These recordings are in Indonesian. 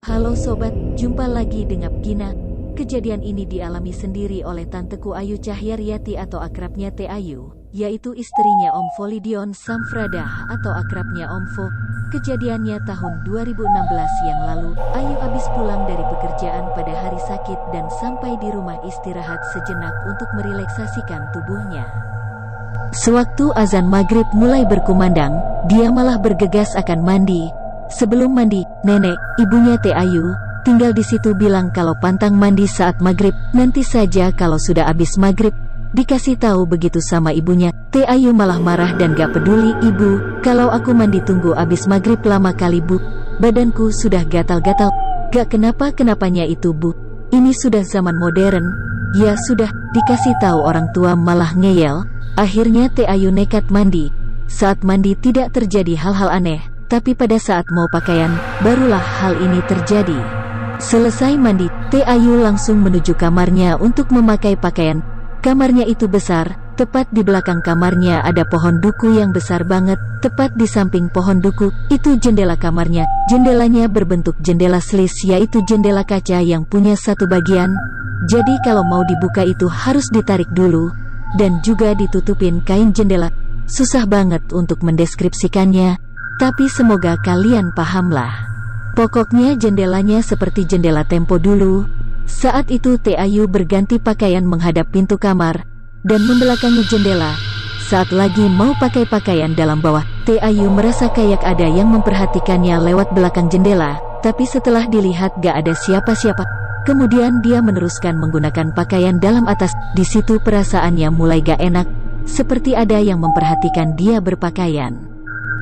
Halo sobat, jumpa lagi dengan Gina. Kejadian ini dialami sendiri oleh tanteku Ayu Cahyaryati atau akrabnya Teh Ayu, yaitu istrinya Om Folidion Samfrada atau akrabnya Om Fo. Kejadiannya tahun 2016 yang lalu. Ayu habis pulang dari pekerjaan pada hari sakit dan sampai di rumah istirahat sejenak untuk merelaksasikan tubuhnya. Sewaktu azan maghrib mulai berkumandang, dia malah bergegas akan mandi. Sebelum mandi, nenek, ibunya Teh Ayu, tinggal di situ bilang kalau pantang mandi saat maghrib, nanti saja kalau sudah habis maghrib. Dikasih tahu begitu sama ibunya, Teh Ayu malah marah dan gak peduli. Ibu, kalau aku mandi tunggu habis maghrib lama kali bu, badanku sudah gatal-gatal. Gak kenapa-kenapanya itu bu, ini sudah zaman modern. Ya sudah, dikasih tahu orang tua malah ngeyel. Akhirnya Teh Ayu nekat mandi. Saat mandi tidak terjadi hal-hal aneh, tapi pada saat mau pakaian, barulah hal ini terjadi. Selesai mandi, Teh Ayu langsung menuju kamarnya untuk memakai pakaian. Kamarnya itu besar, tepat di belakang kamarnya ada pohon duku yang besar banget. Tepat di samping pohon duku, itu jendela kamarnya. Jendelanya berbentuk jendela slis, yaitu jendela kaca yang punya satu bagian. Jadi kalau mau dibuka itu harus ditarik dulu, dan juga ditutupin kain jendela. Susah banget untuk mendeskripsikannya, tapi semoga kalian pahamlah. Pokoknya jendelanya seperti jendela tempo dulu. Saat itu Teh Ayu berganti pakaian menghadap pintu kamar dan membelakangi jendela. Saat lagi mau pakai pakaian dalam bawah, Teh Ayu merasa kayak ada yang memperhatikannya lewat belakang jendela. Tapi setelah dilihat gak ada siapa-siapa, kemudian dia meneruskan menggunakan pakaian dalam atas. Di situ perasaannya mulai gak enak, seperti ada yang memperhatikan dia berpakaian.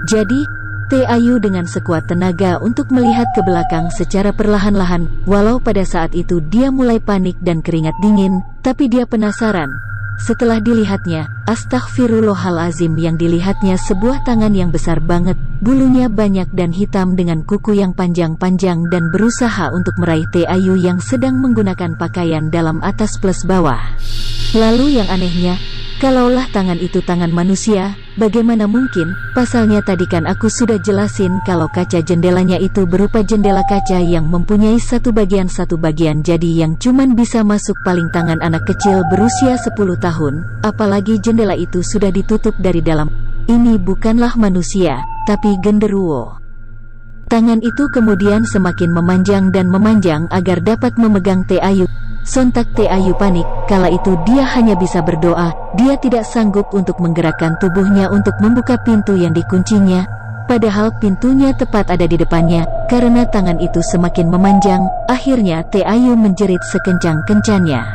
Jadi Teh Ayu dengan sekuat tenaga untuk melihat ke belakang secara perlahan-lahan. Walau pada saat itu dia mulai panik dan keringat dingin, tapi dia penasaran. Setelah dilihatnya, astagfirullahalazim, yang dilihatnya sebuah tangan yang besar banget, bulunya banyak dan hitam dengan kuku yang panjang-panjang dan berusaha untuk meraih Teh Ayu yang sedang menggunakan pakaian dalam atas plus bawah. Lalu yang anehnya, kalaulah tangan itu tangan manusia, bagaimana mungkin? Pasalnya tadi kan aku sudah jelasin kalau kaca jendelanya itu berupa jendela kaca yang mempunyai satu bagian, jadi yang cuman bisa masuk paling tangan anak kecil berusia 10 tahun, apalagi jendela itu sudah ditutup dari dalam. Ini bukanlah manusia, tapi genderuwo. Tangan itu kemudian semakin memanjang dan memanjang agar dapat memegang Teh Ayu. Sontak Teh Ayu panik, kala itu dia hanya bisa berdoa. Dia tidak sanggup untuk menggerakkan tubuhnya untuk membuka pintu yang dikuncinya, padahal pintunya tepat ada di depannya. Karena tangan itu semakin memanjang, akhirnya Teh Ayu menjerit sekencang-kencangnya.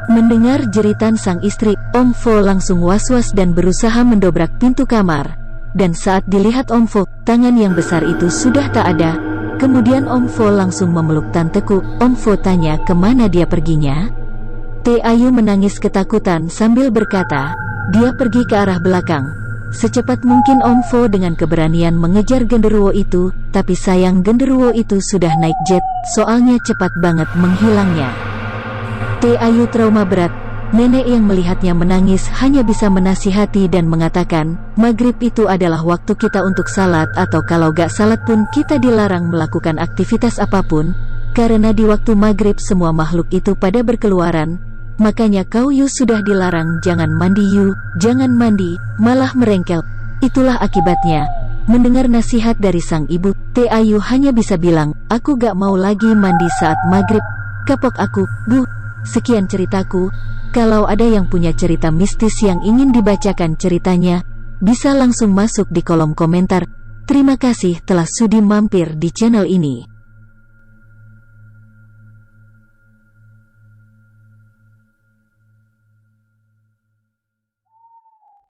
Mendengar jeritan sang istri, Om Fo langsung was-was dan berusaha mendobrak pintu kamar. Dan saat dilihat Om Fo, tangan yang besar itu sudah tak ada. Kemudian Om Fo langsung memeluk tanteku. Om Fo tanya kemana dia perginya. Teh Ayu menangis ketakutan sambil berkata, dia pergi ke arah belakang. Secepat mungkin Om Fo dengan keberanian mengejar genderuwo itu, tapi sayang genderuwo itu sudah naik jet, soalnya cepat banget menghilangnya. Teh Ayu trauma berat. Nenek yang melihatnya menangis hanya bisa menasihati dan mengatakan, maghrib itu adalah waktu kita untuk salat, atau kalau gak salat pun kita dilarang melakukan aktivitas apapun, karena di waktu maghrib semua makhluk itu pada berkeluaran. Makanya kau Yu sudah dilarang, jangan mandi Yu, jangan mandi, malah merengkel. Itulah akibatnya. Mendengar nasihat dari sang ibu, Teh Ayu hanya bisa bilang, aku gak mau lagi mandi saat maghrib. Kapok aku, bu. Sekian ceritaku. Kalau ada yang punya cerita mistis yang ingin dibacakan ceritanya, bisa langsung masuk di kolom komentar. Terima kasih telah sudi mampir di channel ini.